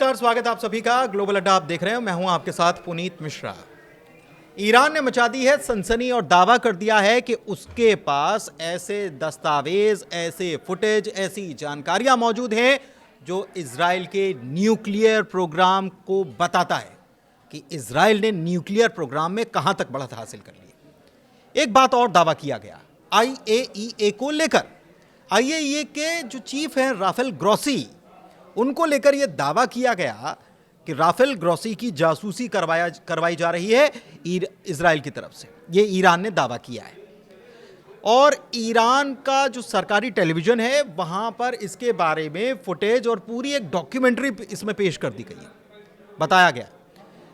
नमस्कार, स्वागत है आप सभी का। ग्लोबल अड्डा आप देख रहे हैं, मैं हूं आपके साथ पुनीत मिश्रा। ईरान ने मचा दी है सनसनी और दावा कर दिया है कि उसके पास ऐसे दस्तावेज, ऐसे फुटेज, ऐसी जानकारियां मौजूद हैं जो इजराइल के न्यूक्लियर प्रोग्राम को बताता है कि इजराइल ने न्यूक्लियर प्रोग्राम में कहां तक बढ़त हासिल कर ली। एक बात और दावा किया गया IAEA को लेकर। IAEA के जो चीफ हैं राफेल ग्रॉसी, उनको लेकर यह दावा किया गया कि राफेल ग्रॉसी की जासूसी करवाई जा रही है इजराइल की तरफ से। यह ईरान ने दावा किया है और ईरान का जो सरकारी टेलीविजन है वहां पर इसके बारे में फुटेज और पूरी एक डॉक्यूमेंट्री इसमें पेश कर दी गई है, बताया गया।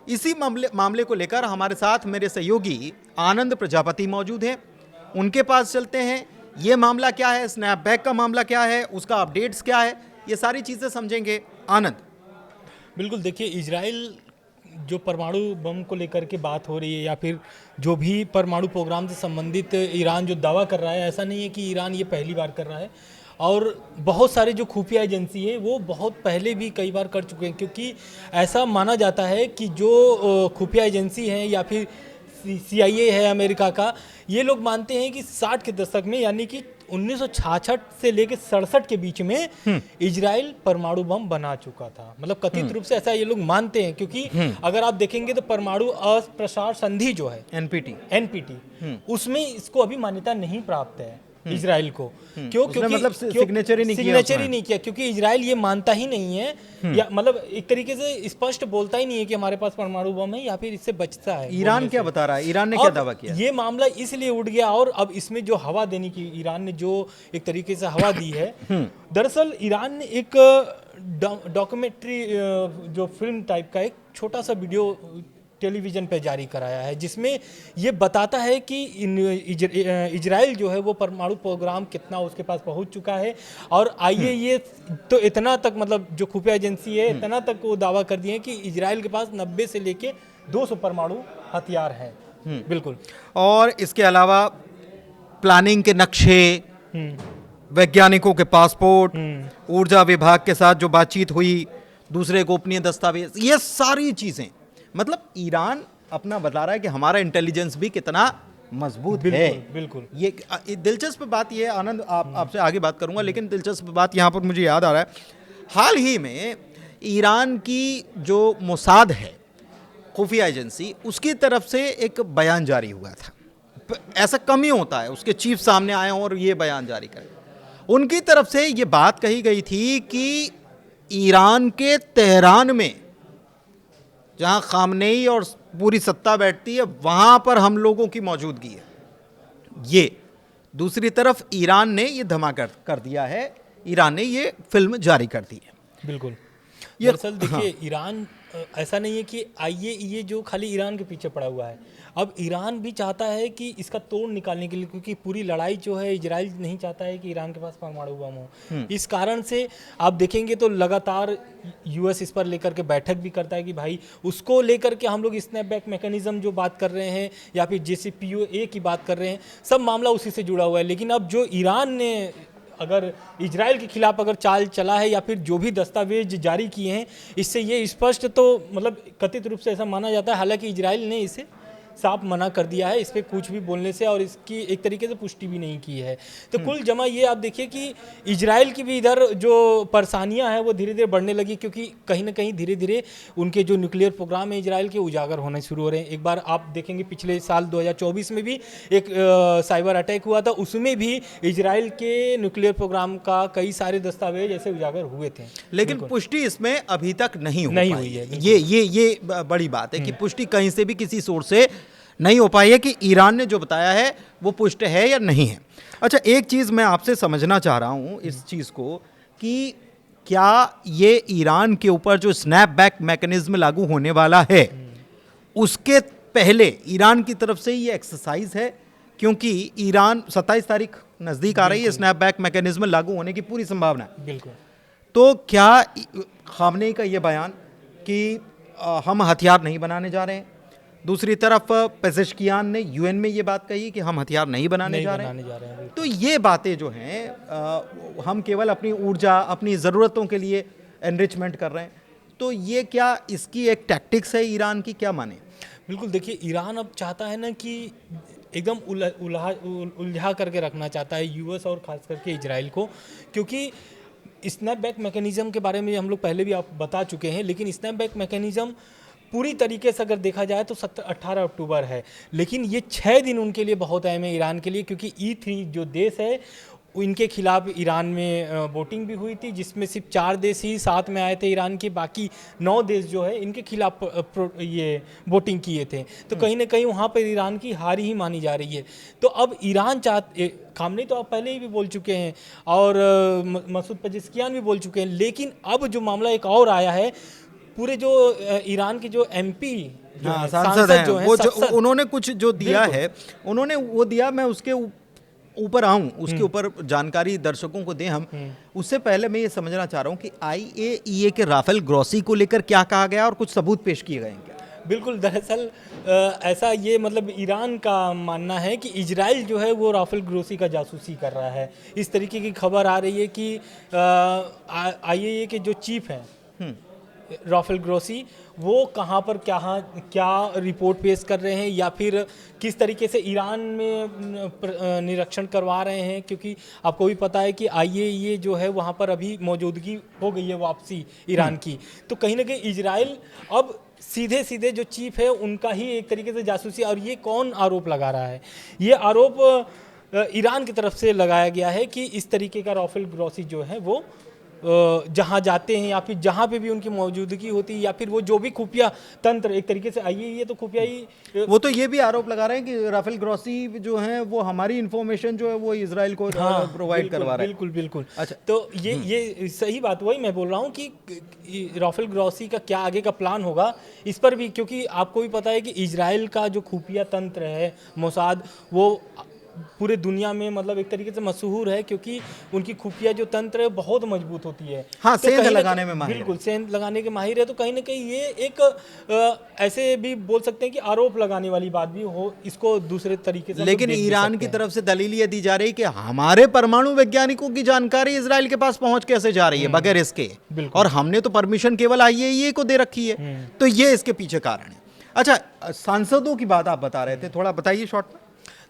इसी मामले को लेकर हमारे साथ मेरे सहयोगी आनंद प्रजापति मौजूद हैं। उनके पास चलते हैं। ये मामला क्या है, स्नैपबैक का मामला क्या है, उसका अपडेट्स क्या है, ये सारी चीज़ें समझेंगे। आनंद। बिल्कुल, देखिए, इजराइल जो परमाणु बम को लेकर के बात हो रही है या फिर जो भी परमाणु प्रोग्राम से संबंधित ईरान जो दावा कर रहा है, ऐसा नहीं है कि ईरान ये पहली बार कर रहा है। और बहुत सारे जो खुफिया एजेंसी हैं वो बहुत पहले भी कई बार कर चुके हैं, क्योंकि ऐसा माना जाता है कि जो खुफिया एजेंसी हैं या फिर CIA है अमेरिका का, ये लोग मानते हैं कि 60 के दशक में, यानी कि 1966 से लेकर 67 के बीच में इजराइल परमाणु बम बना चुका था। मतलब कथित रूप से ऐसा ये लोग मानते हैं, क्योंकि अगर आप देखेंगे तो परमाणु अप्रसार संधि जो है NPT उसमें इसको अभी मान्यता नहीं प्राप्त है इजराइल को। क्यों? क्योंकि मतलब सिग्नेचर ही नहीं किया, क्योंकि इजराइल ये मानता ही नहीं है, या मतलब एक तरीके से स्पष्ट बोलता ही नहीं है कि हमारे पास परमाणु बम है या फिर इससे बचता है। ईरान क्या बता रहा है, ईरान ने क्या दावा किया? ये मामला इसलिए उठ गया और अब इसमें जो हवा देने की ईरान ने जो एक तरीके से हवा दी है, दरअसल ईरान ने एक डॉक्यूमेंट्री जो फिल्म टाइप का एक छोटा सा वीडियो टेलीविजन पे जारी कराया है, जिसमें ये बताता है कि इजराइल जो है वो परमाणु प्रोग्राम कितना उसके पास पहुंच चुका है। और IAEA तो इतना तक, मतलब जो खुफिया एजेंसी है, इतना तक वो दावा कर दिए कि इजराइल के पास 90 से लेके 200 परमाणु हथियार हैं। बिल्कुल। और इसके अलावा प्लानिंग के नक्शे, वैज्ञानिकों के पासपोर्ट, ऊर्जा विभाग के साथ जो बातचीत हुई, दूसरे गोपनीय दस्तावेज, ये सारी चीजें, मतलब ईरान अपना बता रहा है कि हमारा इंटेलिजेंस भी कितना मजबूत है। बिल्कुल। ये दिलचस्प बात ये, आनंद आपसे आगे बात करूंगा, लेकिन दिलचस्प बात यहाँ पर मुझे याद आ रहा है, हाल ही में ईरान की जो मोसाद है, खुफिया एजेंसी, उसकी तरफ से एक बयान जारी हुआ था। ऐसा कम ही होता है उसके चीफ सामने आए और ये बयान जारी करें। उनकी तरफ से ये बात कही गई थी कि ईरान के तेहरान में जहां खामनेई और पूरी सत्ता बैठती है, वहां पर हम लोगों की मौजूदगी है। ये दूसरी तरफ ईरान ने ये धमाका कर दिया है, ईरान ने ये फिल्म जारी कर दी है। बिल्कुल। दरअसल देखिए, ईरान ऐसा नहीं है कि IAEA जो खाली ईरान के पीछे पड़ा हुआ है। अब ईरान भी चाहता है कि इसका तोड़ निकालने के लिए, क्योंकि पूरी लड़ाई जो है, इजराइल नहीं चाहता है कि ईरान के पास परमाणु बम हो। इस कारण से आप देखेंगे तो लगातार US इस पर लेकर के बैठक भी करता है कि भाई उसको लेकर के हम लोग स्नैपबैक मैकेनिज्म जो बात कर रहे हैं या फिर JCPOA की बात कर रहे हैं, सब मामला उसी से जुड़ा हुआ है। लेकिन अब जो ईरान ने अगर इजराइल के खिलाफ अगर चाल चला है या फिर जो भी दस्तावेज जारी किए हैं, इससे ये स्पष्ट, तो मतलब कथित रूप से ऐसा माना जाता है, हालांकि इजराइल ने इसे साफ मना कर दिया है इस पर कुछ भी बोलने से, और इसकी एक तरीके से पुष्टि भी नहीं की है। तो कुल जमा ये आप देखिए कि इजराइल की भी इधर जो परेशानियां हैं वो धीरे धीरे बढ़ने लगी, क्योंकि कहीं ना कहीं धीरे धीरे उनके जो न्यूक्लियर प्रोग्राम है इजराइल के उजागर होने शुरू हो रहे हैं। एक बार आप देखेंगे पिछले साल 2024 में भी एक साइबर अटैक हुआ था, उसमें भी इजराइल के न्यूक्लियर प्रोग्राम का कई सारे दस्तावेज ऐसे उजागर हुए थे। लेकिन पुष्टि इसमें अभी तक नहीं हुई है। ये बड़ी बात है कि पुष्टि कहीं से भी किसी सोर्स से नहीं हो पाई है कि ईरान ने जो बताया है वो पुष्ट है या नहीं है। अच्छा, एक चीज़ मैं आपसे समझना चाह रहा हूँ इस चीज़ को, कि क्या ये ईरान के ऊपर जो स्नैपबैक मैकेनिज्म लागू होने वाला है, उसके पहले ईरान की तरफ से ये एक्सरसाइज है? क्योंकि ईरान 27 तारीख नज़दीक आ रही है, स्नैपबैक मैकेनिज्म लागू होने की पूरी संभावना है। बिल्कुल। तो क्या खामनेई का ये बयान कि हम हथियार नहीं बनाने जा रहे हैं, दूसरी तरफ पेजेश्कियान ने UN में ये बात कही कि हम हथियार नहीं बनाने जा रहे हैं, तो ये बातें जो हैं हम केवल अपनी ऊर्जा, अपनी ज़रूरतों के लिए एनरिचमेंट कर रहे हैं, तो ये क्या इसकी एक टैक्टिक्स है ईरान की, क्या माने? बिल्कुल, देखिए ईरान अब चाहता है ना कि एकदम उलझा करके रखना चाहता है यूएस और ख़ास करके इजराइल को, क्योंकि स्नैपबैक मैकेनिज़्म के बारे में हम लोग पहले भी आप बता चुके हैं, लेकिन स्नैपबैक मैकेनिज़्म पूरी तरीके से अगर देखा जाए तो 18 अक्टूबर है, लेकिन ये 6 दिन उनके लिए बहुत अहम है ईरान के लिए, क्योंकि E3 जो देश है इनके खिलाफ ईरान में वोटिंग भी हुई थी, जिसमें सिर्फ 4 देश ही साथ में आए थे ईरान के, बाकी 9 देश जो है इनके खिलाफ ये वोटिंग किए थे। तो कहीं ना कहीं वहाँ पर ईरान की हार ही मानी जा रही है। तो अब ईरान खामनेई तो आप पहले ही भी बोल चुके हैं और मसूद पेजेश्कियान भी बोल चुके हैं, लेकिन अब जो मामला एक और आया है, पूरे जो ईरान के जो MP सांसद हैं वो जो उन्होंने कुछ जो दिया है, उन्होंने वो दिया, मैं उसके ऊपर आऊं, उसके ऊपर जानकारी दर्शकों को दें हम। उससे पहले मैं ये समझना चाह रहा हूं कि IAEA के राफेल ग्रॉसी को लेकर क्या कहा गया और कुछ सबूत पेश किए गए हैं क्या? बिल्कुल, दरअसल ऐसा ये मतलब ईरान का मानना है कि इजराइल जो है वो राफेल ग्रोसी का जासूसी कर रहा है। इस तरीके की खबर आ रही है कि IAEA के जो चीफ हैं राफेल ग्रोसी, वो कहाँ पर क्या रिपोर्ट पेश कर रहे हैं या फिर किस तरीके से ईरान में निरीक्षण करवा रहे हैं, क्योंकि आपको भी पता है कि IAEA जो है वहाँ पर अभी मौजूदगी हो गई है वापसी ईरान की। तो कहीं ना कहीं इजराइल अब सीधे सीधे जो चीफ है उनका ही एक तरीके से जासूसी, और ये कौन आरोप लगा रहा है? ये आरोप ईरान की तरफ से लगाया गया है कि इस तरीके का राफेल ग्रॉसी जो है वो जहाँ जाते हैं या फिर जहाँ पे भी उनकी मौजूदगी होती है, या फिर वो जो भी खुफिया तंत्र, एक तरीके से IAEA तो खुफिया ही, वो तो ये भी आरोप लगा रहे हैं कि राफेल ग्रॉसी जो है वो हमारी इंफॉर्मेशन जो है वो इजराइल को प्रोवाइड करवा रहे हैं। बिल्कुल बिल्कुल। अच्छा, तो ये सही बात, वही मैं बोल रहा हूँ कि राफेल ग्रॉसी का क्या आगे का प्लान होगा इस पर भी, क्योंकि आपको भी पता है कि इजराइल का जो खुफिया तंत्र है मोसाद, वो पूरे दुनिया में मतलब एक तरीके से मशहूर है, क्योंकि उनकी खुफिया जो तंत्र है बहुत मजबूत होती है। हाँ, तो सेंध लगाने में माहिर, बिल्कुल सेंध लगाने के माहिर है। तो कहीं ना कहीं ये एक ऐसे भी बोल सकते हैं कि आरोप लगाने वाली बात भी हो, इसको दूसरे तरीके से। लेकिन ईरान की तरफ से दलील ये दी जा रही है कि हमारे परमाणु वैज्ञानिकों की जानकारी इजराइल के पास पहुंच कैसे जा रही है बगैर इसके, और हमने तो परमिशन केवल IAEA को दे रखी है। तो ये इसके पीछे कारण है। अच्छा, सांसदों की बात आप बता रहे थे, थोड़ा बताइए शॉर्ट में।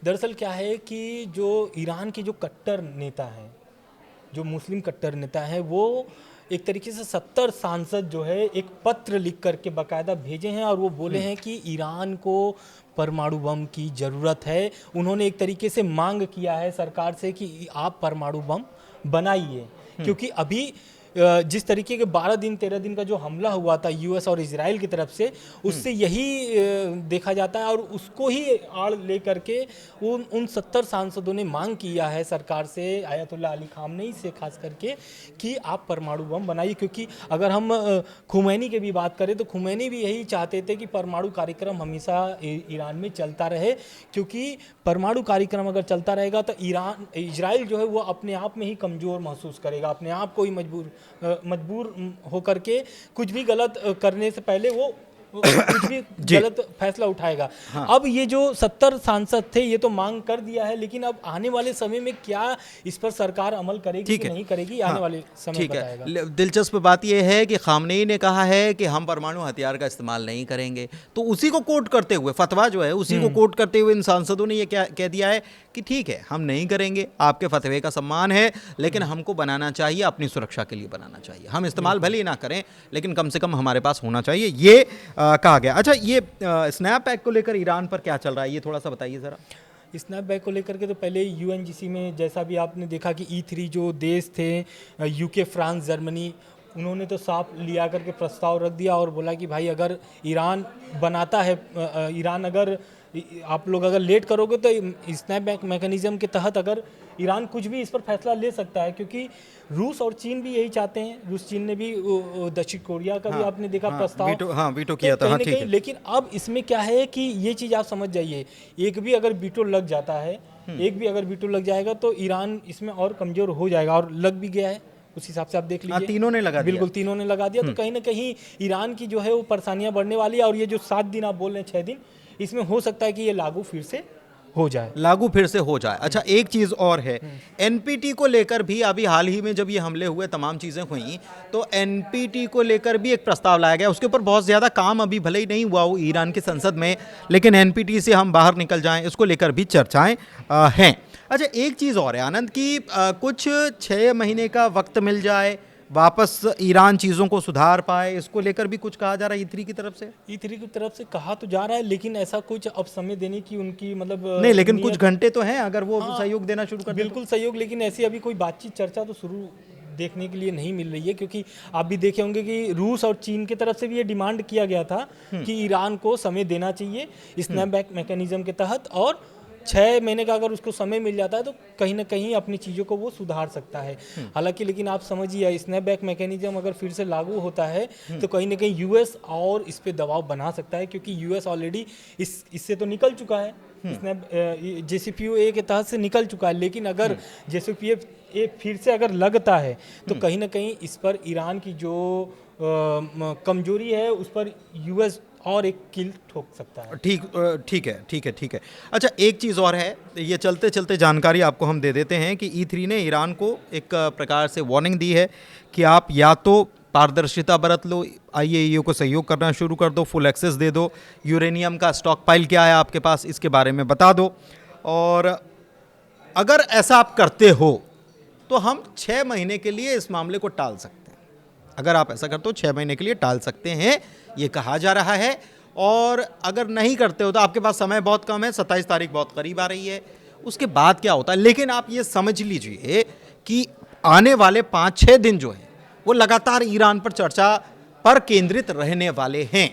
दरअसल क्या है कि जो ईरान के जो कट्टर नेता हैं, जो मुस्लिम कट्टर नेता हैं, वो एक तरीके से 70 सांसद जो है एक पत्र लिख करके बाकायदा भेजे हैं, और वो बोले हैं कि ईरान को परमाणु बम की ज़रूरत है। उन्होंने एक तरीके से मांग किया है सरकार से कि आप परमाणु बम बनाइए, क्योंकि अभी जिस तरीके के 12 दिन 13 दिन का जो हमला हुआ था यूएस और इजराइल की तरफ से, उससे यही देखा जाता है, और उसको ही आड़ ले करके उन 70 सांसदों ने मांग किया है सरकार से, आयतुल्लाह अली खामनेई से खास करके, कि आप परमाणु बम बनाइए। क्योंकि अगर हम खुमैनी की भी बात करें तो खुमैनी भी यही चाहते थे कि परमाणु कार्यक्रम हमेशा ईरान में चलता रहे, क्योंकि परमाणु कार्यक्रम अगर चलता रहेगा तो इजराइल जो है वो अपने आप में ही कमज़ोर महसूस करेगा, अपने आप को ही मजबूर होकर के कुछ भी गलत करने से पहले वो कुछ भी गलत फैसला उठाएगा। हाँ। अब ये जो 70 सांसद थे ये तो मांग कर दिया है, लेकिन अब आने वाले समय में क्या इस पर सरकार अमल करेगी कि नहीं करेगी, आने वाले समय बताएगा। दिलचस्प बात यह है कि खामनेई ने कहा है कि हम परमाणु हथियार का इस्तेमाल नहीं करेंगे, तो उसी को कोट करते हुए, फतवा जो है उसी को कोट करते हुए इन सांसदों ने ये क्या कह दिया है कि ठीक है, हम नहीं करेंगे, आपके फतवे का सम्मान है, लेकिन हमको बनाना चाहिए, अपनी सुरक्षा के लिए बनाना चाहिए। हम इस्तेमाल भले ही ना करें, लेकिन कम से कम हमारे पास होना चाहिए, ये कहा गया। अच्छा, ये स्नैपबैक को लेकर ईरान पर क्या चल रहा है, ये थोड़ा सा बताइए ज़रा। स्नैपबैक को लेकर के तो पहले UNGC में जैसा भी आपने देखा कि E3 जो देश थे, UK, फ्रांस, जर्मनी, उन्होंने तो साफ लिया करके प्रस्ताव रख दिया और बोला कि भाई अगर ईरान बनाता है, ईरान अगर आप लोग अगर लेट करोगे तो स्नैपबैक मैकेनिज़्म के तहत अगर ईरान कुछ भी इस पर फैसला ले सकता है, क्योंकि रूस और चीन भी यही चाहते हैं। रूस चीन ने भी दक्षिण कोरिया का भी आपने देखा प्रस्ताव वीटो किया था। ठीक है। लेकिन अब इसमें क्या है कि ये चीज़ आप समझ जाइए, एक भी अगर वीटो लग जाता है, एक भी अगर वीटो लग जाएगा तो ईरान इसमें और कमज़ोर हो जाएगा, और लग भी गया है उस हिसाब से आप देख लीजिए। तीनों ने लगा दिया, बिल्कुल तीनों ने लगा दिया। तो कहीं ना कहीं ईरान की जो है वो परेशानियां बढ़ने वाली है, और ये जो 7 दिन आप बोल रहे हैं 6 दिन, इसमें हो सकता है कि ये लागू फिर से हो जाए। लागू फिर से हो जाए। अच्छा, एक चीज़ और है, एनपीटी को लेकर भी अभी हाल ही में जब ये हमले हुए, तमाम चीज़ें हुई, तो एनपीटी को लेकर भी एक प्रस्ताव लाया गया। उसके ऊपर बहुत ज़्यादा काम अभी भले ही नहीं हुआ हो ईरान की संसद में, लेकिन एनपीटी से हम बाहर निकल जाएं, इसको लेकर भी चर्चाएं हैं। अच्छा, एक चीज़ और है आनंद की, कुछ 6 महीने का वक्त मिल जाए, वापस ईरान चीज़ों को सुधार पाए, इसको लेकर भी कुछ कहा जा रहा है ई3 की तरफ से। ई3 की तरफ से कहा तो जा रहा है, लेकिन ऐसा कुछ अब समय देने की उनकी मतलब नहीं, लेकिन कुछ नियत- घंटे तो हैं, अगर वो सहयोग देना शुरू कर दें तो। बिल्कुल सहयोग, लेकिन ऐसी अभी कोई बातचीत चर्चा तो शुरू देखने के लिए नहीं मिल रही है, क्योंकि आप भी देखे होंगे कि रूस और चीन की तरफ से भी ये डिमांड किया गया था कि ईरान को समय देना चाहिए स्नैपबैक मैकेनिज्म के तहत, और 6 महीने का अगर उसको समय मिल जाता है तो कहीं ना कहीं अपनी चीज़ों को वो सुधार सकता है। हालांकि लेकिन आप समझिए, स्नैपबैक मैकेनिज्म अगर फिर से लागू होता है तो कहीं ना कहीं यूएस और इस पे दबाव बना सकता है, क्योंकि यूएस ऑलरेडी इससे तो निकल चुका है, स्नैप JCPOA के तहत से निकल चुका है, लेकिन अगर JCPOA फिर से अगर लगता है तो कहीं ना कहीं इस पर ईरान की जो कमजोरी है उस पर यूएस और एक कील ठोक सकता है। ठीक है। अच्छा, एक चीज़ और है, ये चलते चलते जानकारी आपको हम दे देते हैं कि ई3 ने ईरान को एक प्रकार से वार्निंग दी है कि आप या तो पारदर्शिता बरत लो, IAEA को सहयोग करना शुरू कर दो, फुल एक्सेस दे दो, यूरेनियम का स्टॉक पाइल क्या है आपके पास इसके बारे में बता दो, और अगर ऐसा आप करते हो तो हम 6 महीने के लिए इस मामले को टाल सकते हैं। अगर आप ऐसा करते हो 6 महीने के लिए टाल सकते हैं, ये कहा जा रहा है। और अगर नहीं करते हो तो आपके पास समय बहुत कम है, 27 तारीख बहुत करीब आ रही है, उसके बाद क्या होता है। लेकिन आप ये समझ लीजिए कि आने वाले 5-6 दिन जो है वो लगातार ईरान पर चर्चा पर केंद्रित रहने वाले हैं।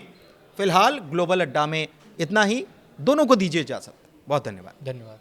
फिलहाल ग्लोबल अड्डा में इतना ही, दोनों को दीजिए इजाजत। बहुत धन्यवाद। धन्यवाद।